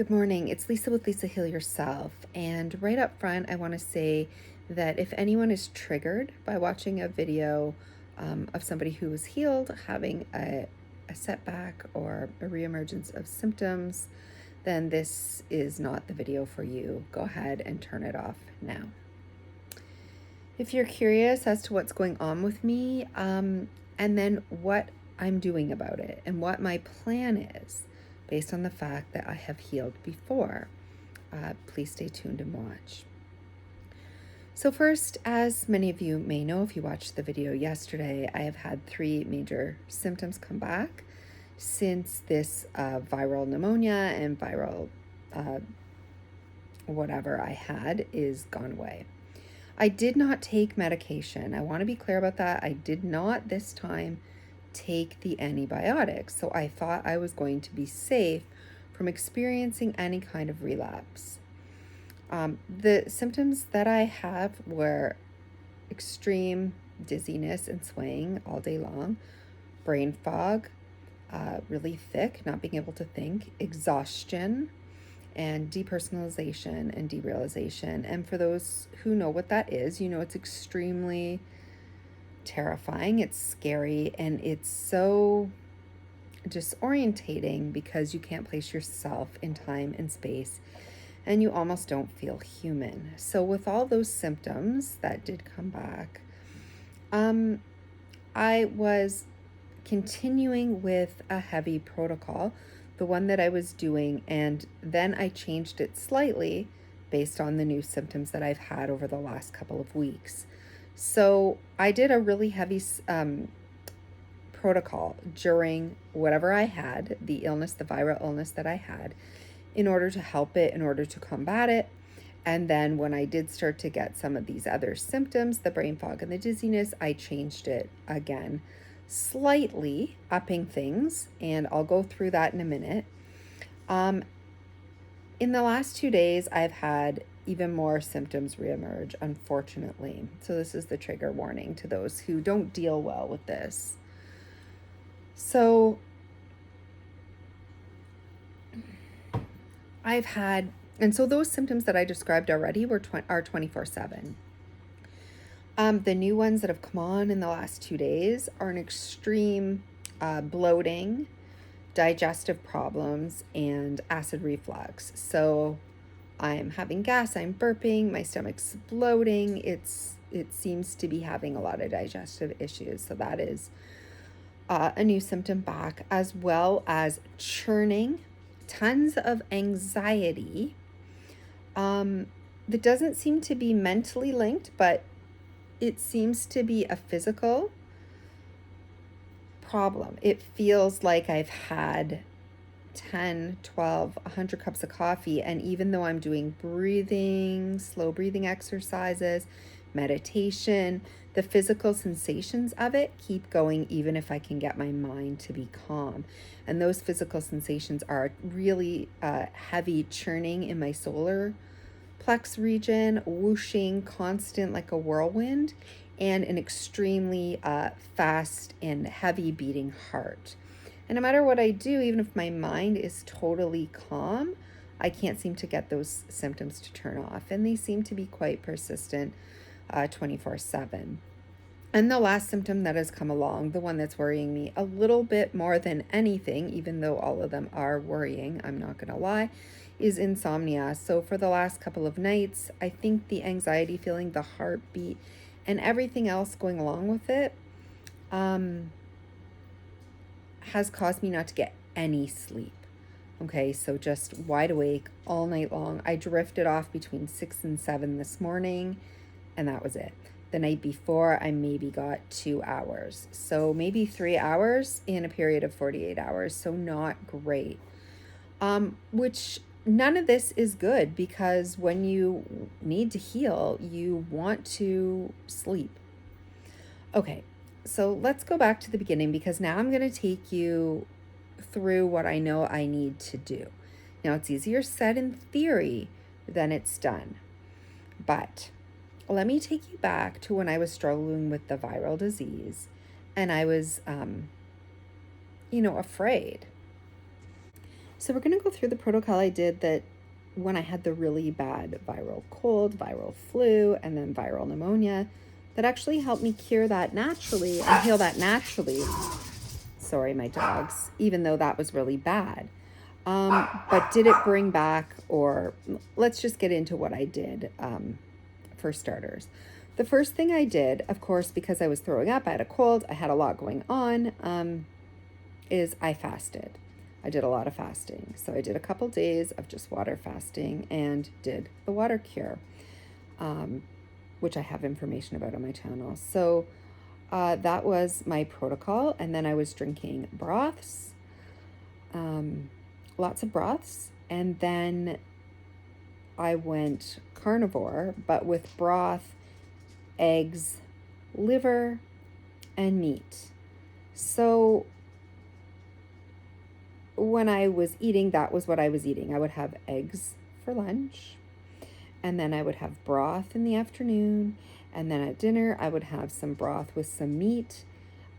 Good morning. It's Lisa with Lisa Heal Yourself. And right up front, I want to say that if anyone is triggered by watching a video of somebody who was healed having a setback or a reemergence of symptoms, then this is not the video for you. Go ahead and turn it off now. If you're curious as to what's going on with me, and then what I'm doing about it and what my plan is based on the fact that I have healed before, please stay tuned and watch. So first, as many of you may know, if you watched the video yesterday, I have had 3 major symptoms come back since this viral pneumonia and viral whatever I had is gone away. I did not take medication. I want to be clear about that. I did not this time take the antibiotics. So I thought I was going to be safe from experiencing any kind of relapse. The symptoms that I have were extreme dizziness and swaying all day long, brain fog, really thick, not being able to think, exhaustion, and depersonalization and derealization. And for those who know what that is, you know it's extremely terrifying, it's scary, and it's so disorientating because you can't place yourself in time and space and you almost don't feel human. So with all those symptoms that did come back, I was continuing with a heavy protocol, the one that I was doing, and then I changed it slightly based on the new symptoms that I've had over the last couple of weeks. So I did a really heavy protocol during whatever I had, the illness, the viral illness that I had, in order to help it, in order to combat it. And then when I did start to get some of these other symptoms, the brain fog and the dizziness, I changed it again, slightly upping things, and I'll go through that in a minute. In the last 2 days, I've had even more symptoms reemerge, unfortunately. So this is the trigger warning to those who don't deal well with this. So I've had, and so those symptoms that I described already are 24/7. The new ones that have come on in the last 2 days are an extreme bloating, digestive problems, and acid reflux. So I'm having gas, I'm burping, my stomach's bloating. It seems to be having a lot of digestive issues. So that is a new symptom back, as well as churning, tons of anxiety. That doesn't seem to be mentally linked, but it seems to be a physical problem. It feels like I've had 10, 12, 100 cups of coffee. And even though I'm doing breathing, slow breathing exercises, meditation, the physical sensations of it keep going, even if I can get my mind to be calm. And those physical sensations are really heavy churning in my solar plex region, whooshing, constant like a whirlwind, and an extremely fast and heavy beating heart. And no matter what I do, even if my mind is totally calm, I can't seem to get those symptoms to turn off. And they seem to be quite persistent 24/7. And the last symptom that has come along, the one that's worrying me a little bit more than anything, even though all of them are worrying, I'm not going to lie, is insomnia. So for the last couple of nights, I think the anxiety feeling, the heartbeat, and everything else going along with it has caused me not to get any sleep. Okay, so just wide awake all night long. I drifted off between 6 and 7 this morning, and that was it. The night before, I maybe got 2 hours. So maybe 3 hours in a period of 48 hours. So not great. Which none of this is good, because when you need to heal, you want to sleep. Okay, so let's go back to the beginning, because now I'm going to take you through what I know I need to do. Now, it's easier said in theory than it's done. But let me take you back to when I was struggling with the viral disease and I was, afraid. So we're going to go through the protocol I did that when I had the really bad viral cold, viral flu, and then viral pneumonia that actually helped me cure that naturally and heal that naturally. Sorry, my dogs, even though that was really bad. But did it bring back, or let's just get into what I did for starters. The first thing I did, of course, because I was throwing up, I had a cold, I had a lot going on, is I fasted. I did a lot of fasting. So I did a couple days of just water fasting and did the water cure, which I have information about on my channel. So that was my protocol. And then I was drinking broths, lots of broths. And then I went carnivore, but with broth, eggs, liver, and meat. So when I was eating, that was what I was eating. I would have eggs for lunch, and then I would have broth in the afternoon, and then at dinner I would have some broth with some meat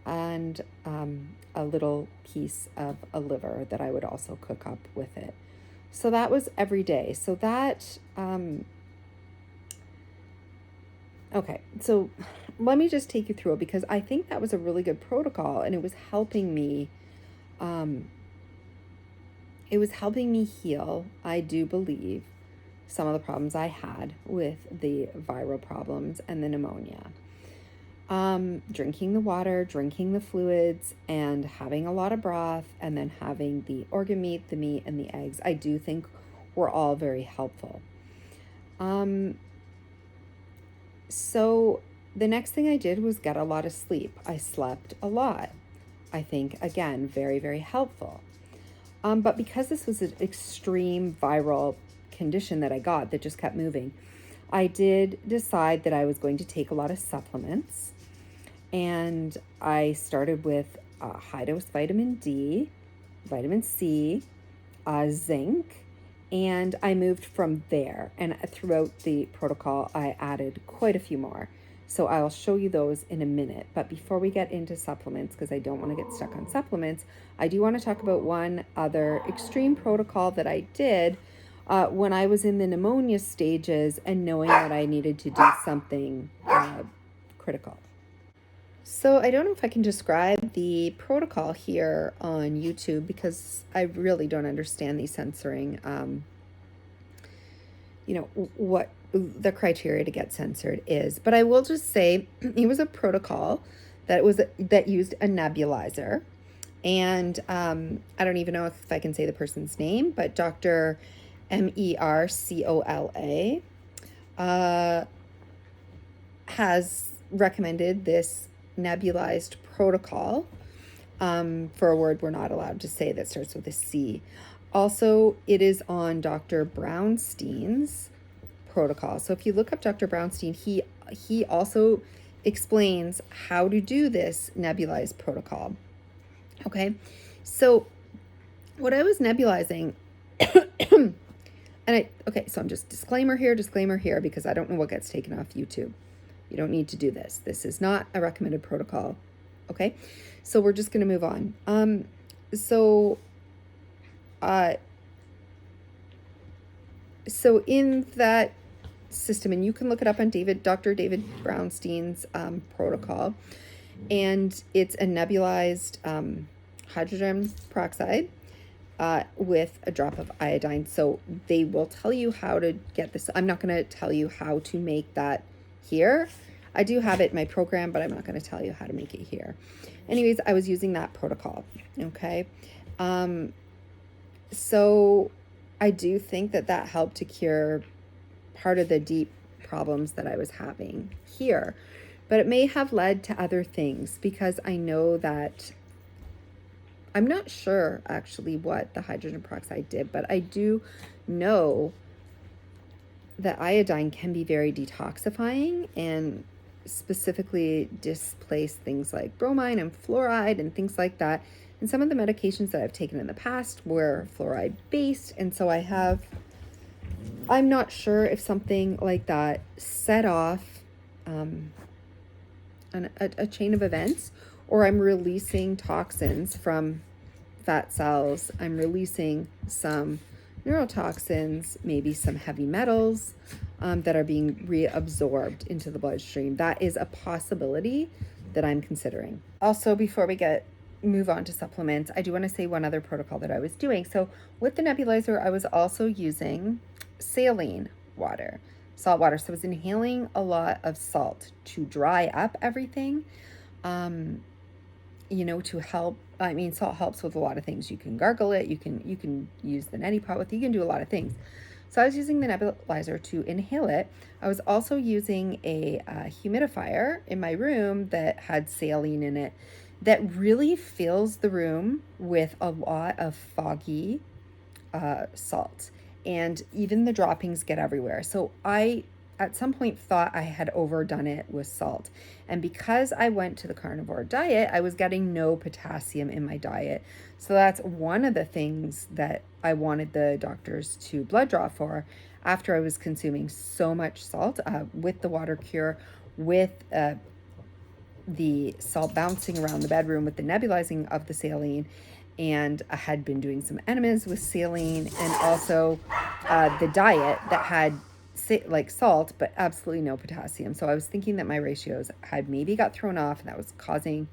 and a little piece of a liver that I would also cook up with it. So that was every day. So that, okay, so let me just take you through it, because I think that was a really good protocol, and it was helping me. It was helping me heal, I do believe, some of the problems I had with the viral problems and the pneumonia. Drinking the water, drinking the fluids, and having a lot of broth, and then having the organ meat, the meat, and the eggs, I do think were all very helpful. So the next thing I did was get a lot of sleep. I slept a lot. I think, again, very, very helpful. But because this was an extreme viral condition that I got that just kept moving, I did decide that I was going to take a lot of supplements. And I started with high-dose vitamin D, vitamin C, zinc, and I moved from there. And throughout the protocol, I added quite a few more. So I'll show you those in a minute. But before we get into supplements, because I don't want to get stuck on supplements, I do want to talk about one other extreme protocol that I did when I was in the pneumonia stages and knowing that I needed to do something critical. So I don't know if I can describe the protocol here on YouTube, because I really don't understand the censoring, what the criteria to get censored is. But I will just say it was a protocol that used a nebulizer. And I don't even know if I can say the person's name, but Dr. Mercola has recommended this nebulized protocol for a word we're not allowed to say that starts with a C. Also, it is on Dr. Brownstein's protocol. So if you look up Dr. Brownstein, he also explains how to do this nebulized protocol. Okay, so what I was nebulizing, so I'm just disclaimer here, because I don't know what gets taken off YouTube. You don't need to do this. This is not a recommended protocol. Okay, so we're just going to move on. So in that system, and you can look it up on Dr. David Brownstein's protocol, and it's a nebulized hydrogen peroxide with a drop of iodine. So they will tell you how to get this. I'm not going to tell you how to make that here. I do have it in my program, but I'm not going to tell you how to make it here. Anyways, I was using that protocol. Okay. So I do think that helped to cure part of the deep problems that I was having here. But it may have led to other things, because I know that I'm not sure actually what the hydrogen peroxide did, but I do know that iodine can be very detoxifying and specifically displace things like bromine and fluoride and things like that. And some of the medications that I've taken in the past were fluoride based. And so I'm not sure if something like that set off a chain of events, or I'm releasing toxins from fat cells. I'm releasing some neurotoxins, maybe some heavy metals that are being reabsorbed into the bloodstream. That is a possibility that I'm considering. Also, before we move on to supplements, I do want to say one other protocol that I was doing. So with the nebulizer, I was also using saline water, salt water. So I was inhaling a lot of salt to dry up everything. To help. I mean, salt helps with a lot of things. You can gargle it. You can use the neti pot with. You can do a lot of things. So I was using the nebulizer to inhale it. I was also using a humidifier in my room that had saline in it that really fills the room with a lot of foggy salt. And even the droppings get everywhere. So I, at some point, thought I had overdone it with salt. And because I went to the carnivore diet, I was getting no potassium in my diet. So that's one of the things that I wanted the doctors to blood draw for after I was consuming so much salt with the water cure, with the salt bouncing around the bedroom, with the nebulizing of the saline. And I had been doing some enemas with saline, and also the diet that had like salt, but absolutely no potassium. So I was thinking that my ratios had maybe got thrown off, and that was causing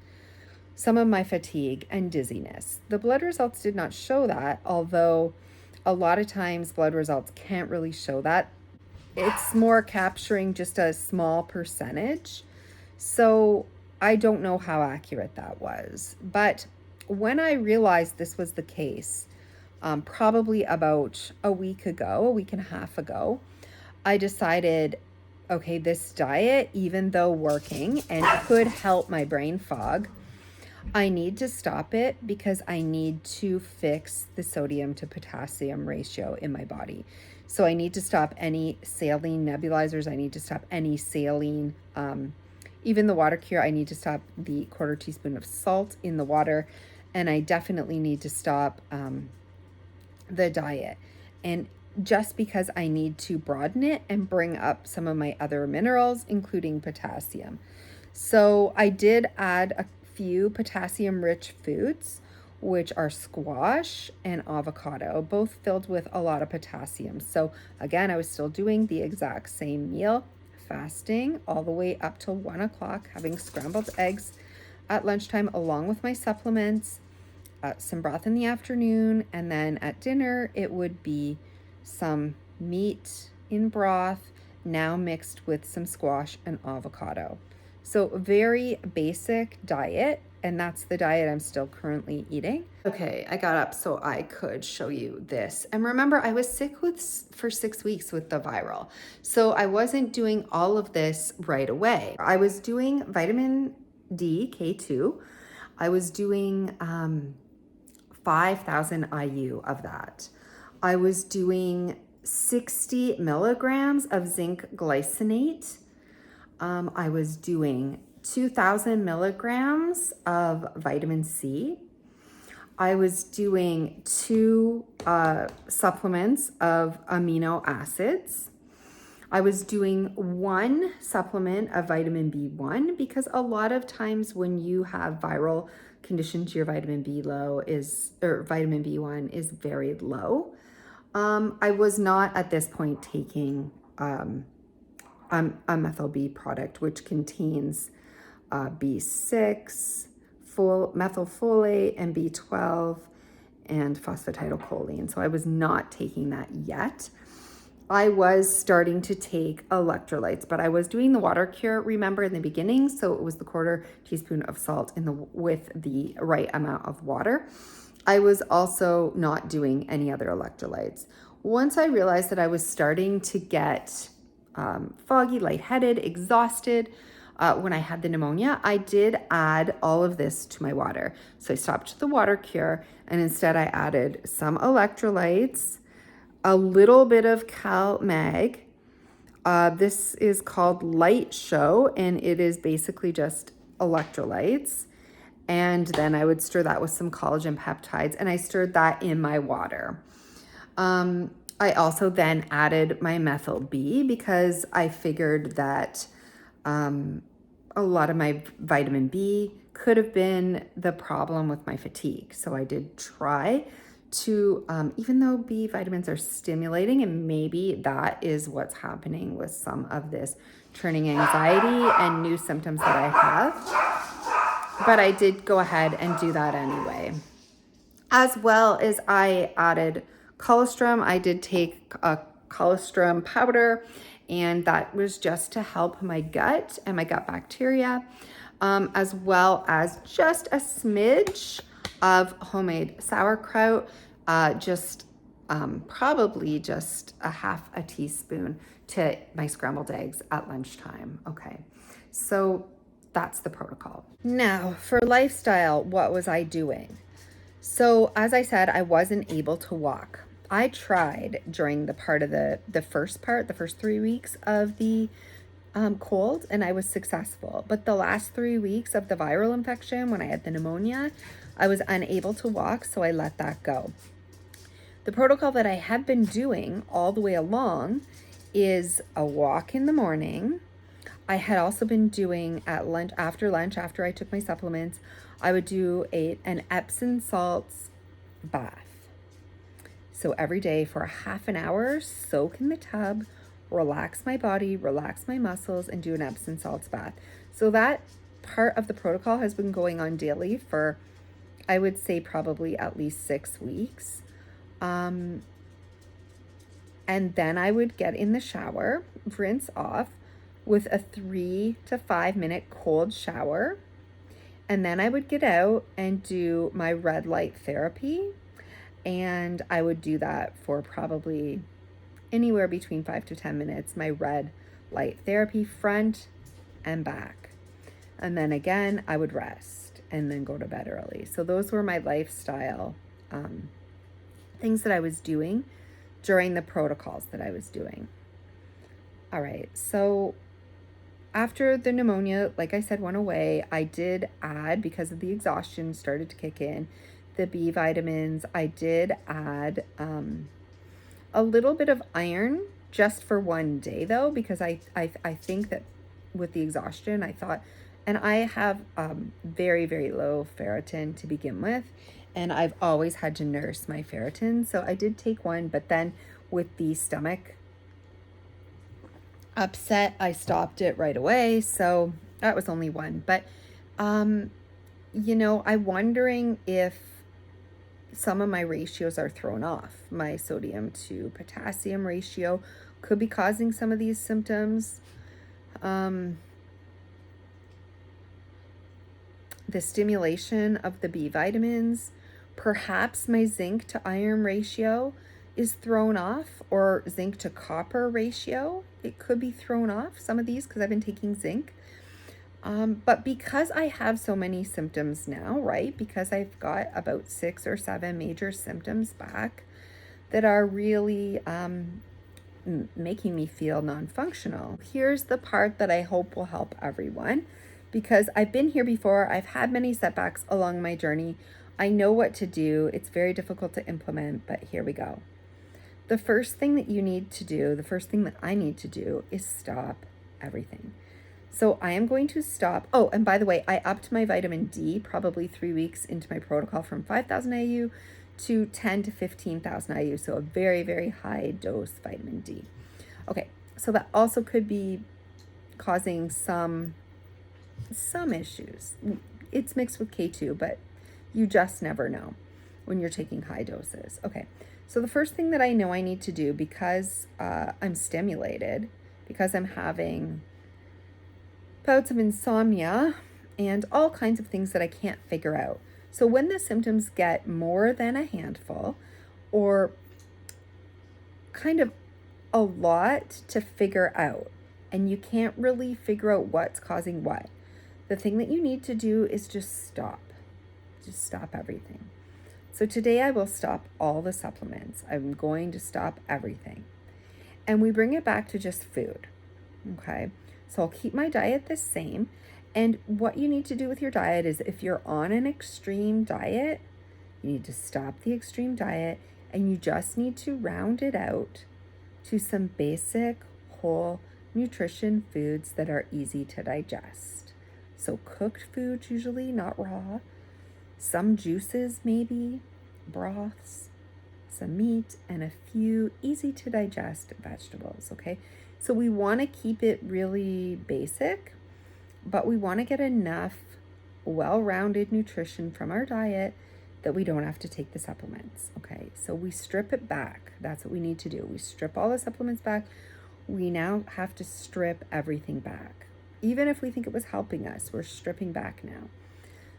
some of my fatigue and dizziness. The blood results did not show that, although a lot of times blood results can't really show that. It's more capturing just a small percentage. So I don't know how accurate that was. But when I realized this was the case, probably about a week and a half ago, I decided, okay, this diet, even though working and could help my brain fog, I need to stop it because I need to fix the sodium to potassium ratio in my body. So I need to stop any saline nebulizers. I need to stop any saline, even the water cure. I need to stop the 1/4 teaspoon of salt in the water. And I definitely need to stop the diet. And just because I need to broaden it and bring up some of my other minerals, including potassium. So I did add a few potassium-rich foods, which are squash and avocado, both filled with a lot of potassium. So again, I was still doing the exact same meal, fasting all the way up till 1 o'clock, having scrambled eggs at lunchtime along with my supplements, some broth in the afternoon, and then at dinner it would be some meat in broth, now mixed with some squash and avocado. So very basic diet, and that's the diet I'm still currently eating. Okay, I got up so I could show you this. And remember, I was sick for 6 weeks with the viral. So I wasn't doing all of this right away. I was doing vitamin D, K2. I was doing 5,000 IU of that. I was doing 60 milligrams of zinc glycinate. I was doing 2,000 milligrams of vitamin C. I was doing 2 supplements of amino acids. I was doing 1 supplement of vitamin B1 because a lot of times when you have viral conditions, your vitamin B1 is very low. I was not at this point taking a methyl B product, which contains B6, methylfolate, and B12, and phosphatidylcholine. So I was not taking that yet. I was starting to take electrolytes, but I was doing the water cure, remember, in the beginning. So it was the 1/4 teaspoon of salt with the right amount of water. I was also not doing any other electrolytes. Once I realized that I was starting to get foggy, lightheaded, exhausted, when I had the pneumonia, I did add all of this to my water. So I stopped the water cure, and instead I added some electrolytes, a little bit of Cal Mag. This is called Light Show, and it is basically just electrolytes. And then I would stir that with some collagen peptides, and I stirred that in my water. I also then added my methyl B because I figured that a lot of my vitamin B could have been the problem with my fatigue. So I did try to, even though B vitamins are stimulating, and maybe that is what's happening with some of this turning anxiety and new symptoms that I have, but I did go ahead and do that anyway. As well as I added colostrum. I did take a colostrum powder, and that was just to help my gut and my gut bacteria, as well as just a smidge of homemade sauerkraut, probably just a half a teaspoon to my scrambled eggs at lunchtime. Okay, so that's the protocol. Now, for lifestyle, what was I doing? So as I said, I wasn't able to walk. I tried during the first 3 weeks of the cold, and I was successful. But the last 3 weeks of the viral infection, when I had the pneumonia, I was unable to walk, so I let that go. The protocol that I have been doing all the way along is a walk in the morning. I had also been doing at lunch, after I took my supplements, I would do an Epsom salts bath. So every day for a half an hour, soak in the tub, relax my body, relax my muscles, and do an Epsom salts bath. So that part of the protocol has been going on daily for, I would say, probably at least 6 weeks. And then I would get in the shower, rinse off with a 3 to 5 minute cold shower. And then I would get out and do my red light therapy. And I would do that for probably anywhere between 5 to 10 minutes, my red light therapy, front and back. And then again, I would rest and then go to bed early. So those were my lifestyle things that I was doing during the protocols that I was doing. All right, so after the pneumonia, like I said, went away, I did add, because of the exhaustion started to kick in, the B vitamins. I did add a little bit of iron just for one day though, because I think that with the exhaustion, I thought, and I have very, very low ferritin to begin with, and I've always had to nurse my ferritin. So I did take one, but then with the stomach upset, I stopped it right away. So that was only one. But, I'm wondering if some of my ratios are thrown off. My sodium to potassium ratio could be causing some of these symptoms. The stimulation of the B vitamins, perhaps my zinc to iron ratio is thrown off, or zinc to copper ratio. It could be thrown off, some of these, because I've been taking zinc. But because I have so many symptoms now, right? Because I've got about 6 or 7 major symptoms back that are really making me feel non-functional. Here's the part that I hope will help everyone, because I've been here before. I've had many setbacks along my journey. I know what to do. It's very difficult to implement, but here we go. The first thing that you need to do, the first thing that I need to do, is stop everything. So I am going to stop. Oh, and by the way, I upped my vitamin D probably 3 weeks into my protocol from 5,000 IU to 10 to 15,000 IU. So a very, very high dose vitamin D. Okay, so that also could be causing some issues. It's mixed with K2, but you just never know when you're taking high doses. Okay, so the first thing that I know I need to do, because I'm stimulated, because I'm having bouts of insomnia and all kinds of things that I can't figure out. So when the symptoms get more than a handful, or kind of a lot to figure out, and you can't really figure out what's causing what, the thing that you need to do is just stop. Just stop everything. So today I will stop all the supplements. I'm going to stop everything. And we bring it back to just food. Okay? So I'll keep my diet the same. And what you need to do with your diet is, if you're on an extreme diet, you need to stop the extreme diet, and you just need to round it out to some basic whole nutrition foods that are easy to digest. So cooked foods usually, not raw. Some juices maybe, broths, some meat, and a few easy to digest vegetables, okay? So we want to keep it really basic, but we want to get enough well-rounded nutrition from our diet that we don't have to take the supplements, okay? So we strip it back. That's what we need to do. We strip all the supplements back. We now have to strip everything back. Even if we think it was helping us, we're stripping back now.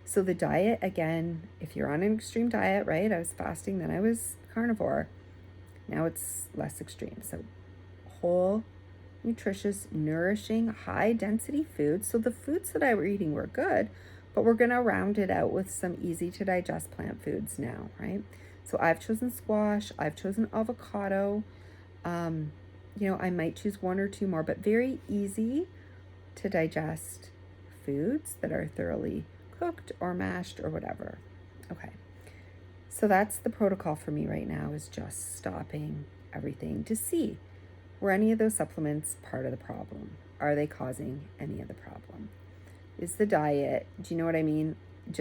So the diet, again, if you're on an extreme diet, right? I was fasting, then I was carnivore. Now it's less extreme. So whole, nutritious, nourishing, high density foods. So the foods that I were eating were good, but we're going to round it out with some easy to digest plant foods now, right? So I've chosen squash. I've chosen avocado. I might choose one or two more, but very easy to digest foods that are thoroughly cooked or mashed or whatever. Okay. So that's the protocol for me right now, is just stopping everything to see, were any of those supplements part of the problem? Are they causing any of the problem? Is the diet, do you know what I mean? You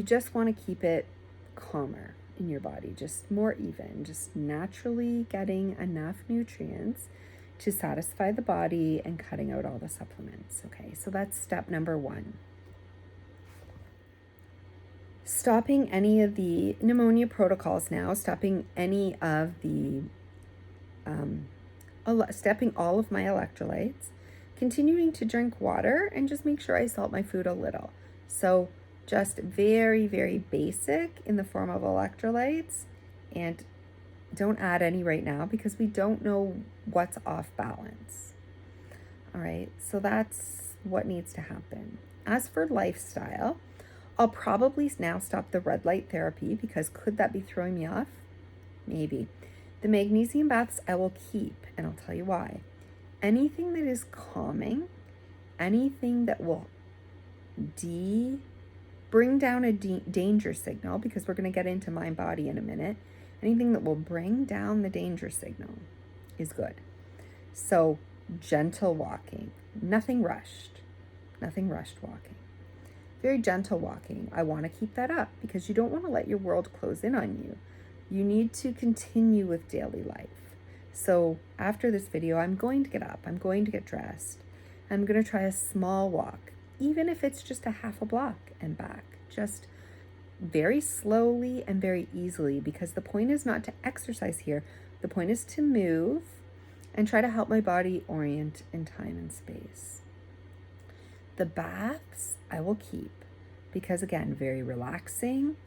just want to keep it calmer in your body, just more even, just naturally getting enough nutrients to satisfy the body and cutting out all the supplements. Okay, so that's step number 1. Stopping any of the pneumonia protocols now, stopping any of the stepping all of my electrolytes, continuing to drink water, and just make sure I salt my food a little. So just very, very basic in the form of electrolytes, and don't add any right now because we don't know what's off balance. All right, so that's what needs to happen. As for lifestyle, I'll probably now stop the red light therapy because could that be throwing me off? Maybe. The magnesium baths I will keep, and I'll tell you why. Anything that is calming, anything that will bring down a danger signal, because we're going to get into mind body in a minute, anything that will bring down the danger signal is good. So gentle walking, nothing rushed walking. Very gentle walking. I want to keep that up because you don't want to let your world close in on you. You need to continue with daily life. So after this video, I'm going to get up. I'm going to get dressed. I'm going to try a small walk, even if it's just a half a block and back. Just very slowly and very easily, because the point is not to exercise here. The point is to move and try to help my body orient in time and space. The baths I will keep because, again, very relaxing,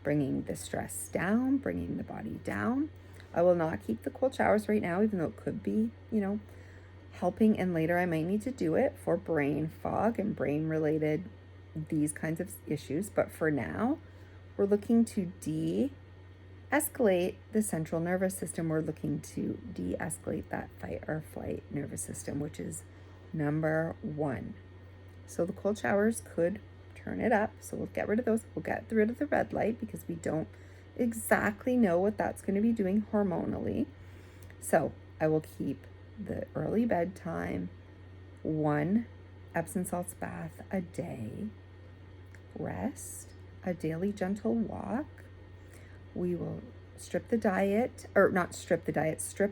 bringing the stress down, bringing the body down. I will not keep the cold showers right now, even though it could be, helping. And later I might need to do it for brain fog and brain related, these kinds of issues. But for now, we're looking to de-escalate the central nervous system. We're looking to de-escalate that fight or flight nervous system, which is number 1. So the cold showers could turn it up. So we'll get rid of those. We'll get rid of the red light because we don't exactly know what that's going to be doing hormonally. So I will keep the early bedtime, 1 Epsom salts bath a day, rest, a daily gentle walk. We will strip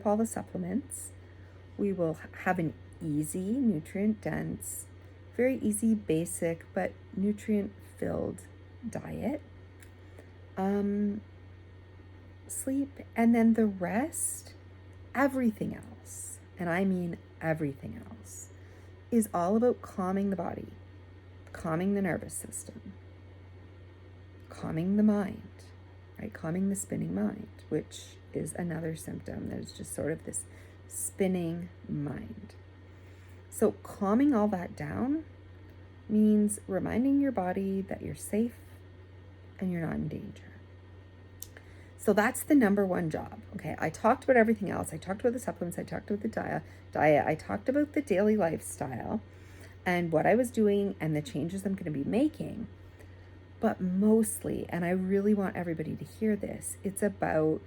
all the supplements. We will have an easy, nutrient dense, very easy, basic, but nutrient-filled diet. Sleep, and then the rest, everything else, and I mean everything else, is all about calming the body, calming the nervous system, calming the mind, right? Calming the spinning mind, which is another symptom. There's just sort of this spinning mind. So calming all that down means reminding your body that you're safe and you're not in danger. So that's the number 1 job. Okay, I talked about everything else. I talked about the supplements. I talked about the diet. I talked about the daily lifestyle and what I was doing and the changes I'm going to be making. But mostly, and I really want everybody to hear this, it's about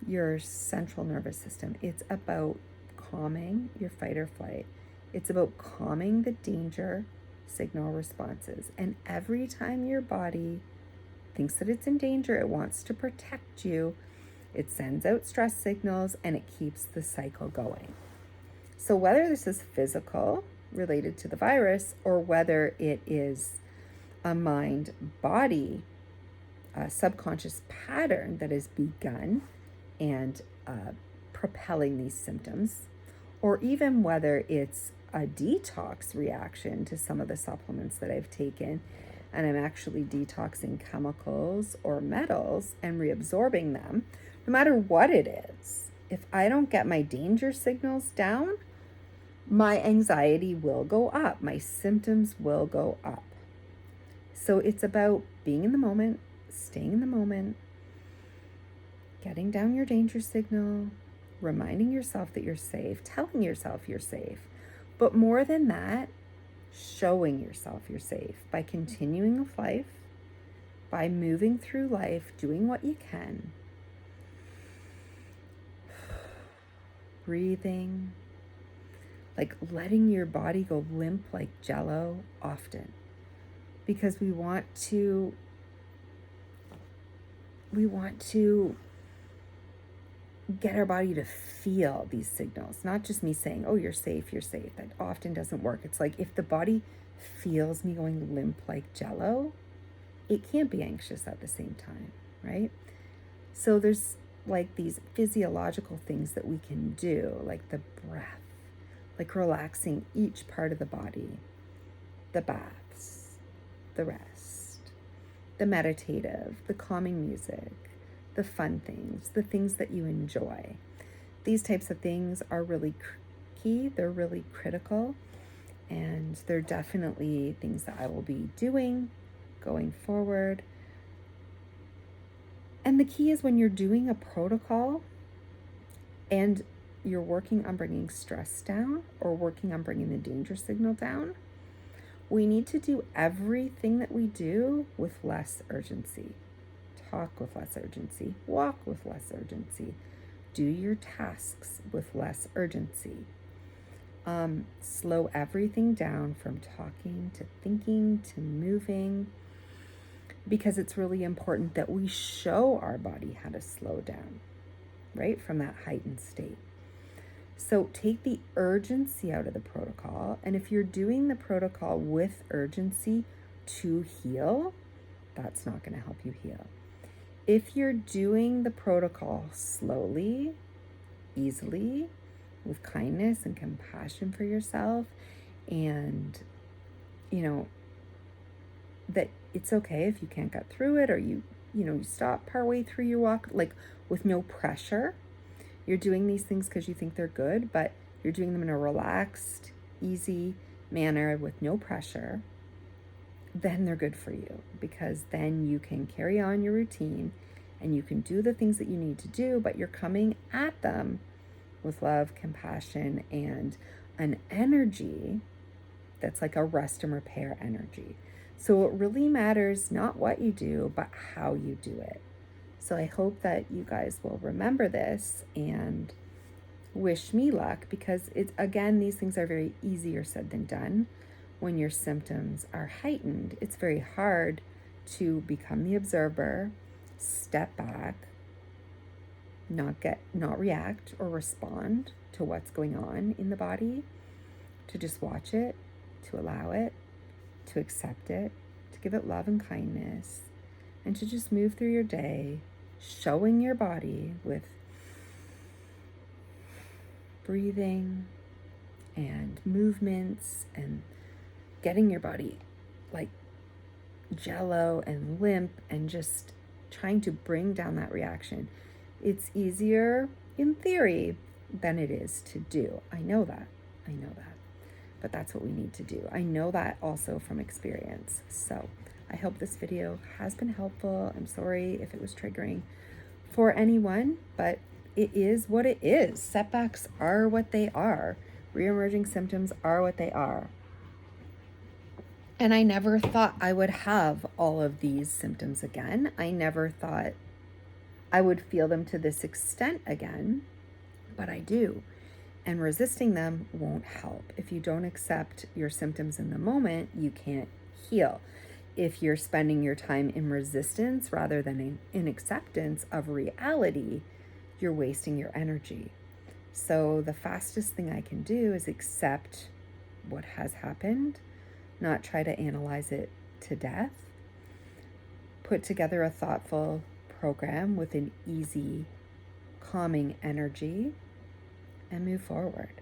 your central nervous system. It's about calming your fight or flight. It's about calming the danger signal responses. And every time your body thinks that it's in danger, it wants to protect you, it sends out stress signals and it keeps the cycle going. So whether this is physical, related to the virus, or whether it is a mind-body subconscious pattern that has begun and propelling these symptoms, or even whether it's a detox reaction to some of the supplements that I've taken, and I'm actually detoxing chemicals or metals and reabsorbing them, no matter what it is, if I don't get my danger signals down, my anxiety will go up, my symptoms will go up. So it's about being in the moment, staying in the moment, getting down your danger signal, reminding yourself that you're safe, telling yourself you're safe. But more than that, showing yourself you're safe by continuing with life, by moving through life, doing what you can, breathing, like letting your body go limp like jello often, because we want to get our body to feel these signals, not just me saying, oh, you're safe, you're safe. That often doesn't work. It's like if the body feels me going limp like jello, it can't be anxious at the same time, right? So there's like these physiological things that we can do, like the breath, like relaxing each part of the body, the baths, the rest, the meditative, the calming music, the fun things, the things that you enjoy. These types of things are really key. They're really critical. And they're definitely things that I will be doing going forward. And the key is when you're doing a protocol and you're working on bringing stress down or working on bringing the danger signal down, we need to do everything that we do with less urgency. Talk with less urgency, walk with less urgency, do your tasks with less urgency. Slow everything down from talking to thinking to moving, because it's really important that we show our body how to slow down, right, from that heightened state. So take the urgency out of the protocol, and if you're doing the protocol with urgency to heal, that's not going to help you heal. If you're doing the protocol slowly, easily, with kindness and compassion for yourself, and, that it's okay if you can't get through it, or you stop partway through your walk, like with no pressure. You're doing these things because you think they're good, but you're doing them in a relaxed, easy manner with no pressure. Then they're good for you, because then you can carry on your routine and you can do the things that you need to do, but you're coming at them with love, compassion, and an energy that's like a rest and repair energy. So it really matters not what you do, but how you do it. So I hope that you guys will remember this and wish me luck, because it's, again, these things are very easier said than done. When your symptoms are heightened, it's very hard to become the observer, step back, not react or respond to what's going on in the body, to just watch it, to allow it, to accept it, to give it love and kindness, and to just move through your day, showing your body with breathing and movements and getting your body like jello and limp, and just trying to bring down that reaction. It's easier in theory than it is to do. I know that. But that's what we need to do. I know that also from experience. So I hope this video has been helpful. I'm sorry if it was triggering for anyone, but it is what it is. Setbacks are what they are. Reemerging symptoms are what they are. And I never thought I would have all of these symptoms again. I never thought I would feel them to this extent again, but I do. And resisting them won't help. If you don't accept your symptoms in the moment, you can't heal. If you're spending your time in resistance rather than in acceptance of reality, you're wasting your energy. So the fastest thing I can do is accept what has happened, not try to analyze it to death, put together a thoughtful program with an easy, calming energy, and move forward.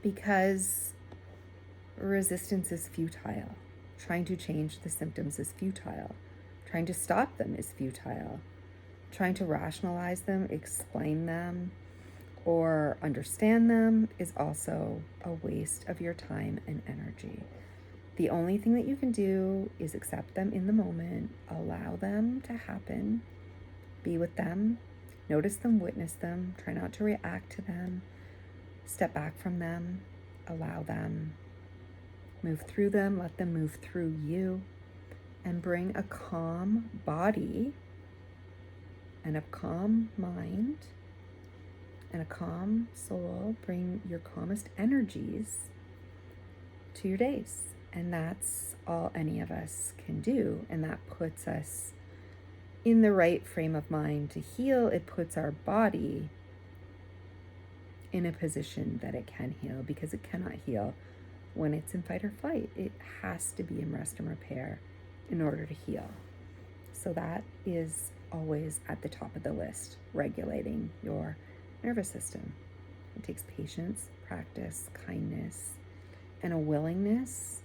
Because resistance is futile. Trying to change the symptoms is futile. Trying to stop them is futile. Trying to rationalize them, explain them, or understand them is also a waste of your time and energy. The only thing that you can do is accept them in the moment, allow them to happen, be with them, notice them, witness them, try not to react to them, step back from them, allow them, move through them, let them move through you, and bring a calm body and a calm mind and a calm soul. Bring your calmest energies to your days. And that's all any of us can do. And that puts us in the right frame of mind to heal. It puts our body in a position that it can heal, because it cannot heal when it's in fight or flight. It has to be in rest and repair in order to heal. So that is always at the top of the list, regulating your nervous system. It takes patience, practice, kindness, and a willingness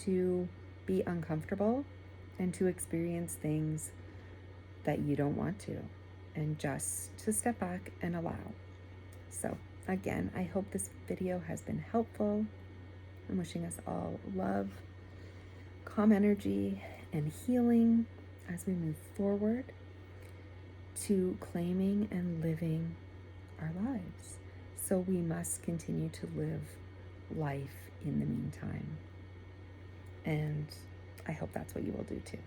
to be uncomfortable and to experience things that you don't want to, and just to step back and allow. So again, I hope this video has been helpful. I'm wishing us all love, calm energy, and healing as we move forward to claiming and living our lives. So we must continue to live life in the meantime. And I hope that's what you will do too.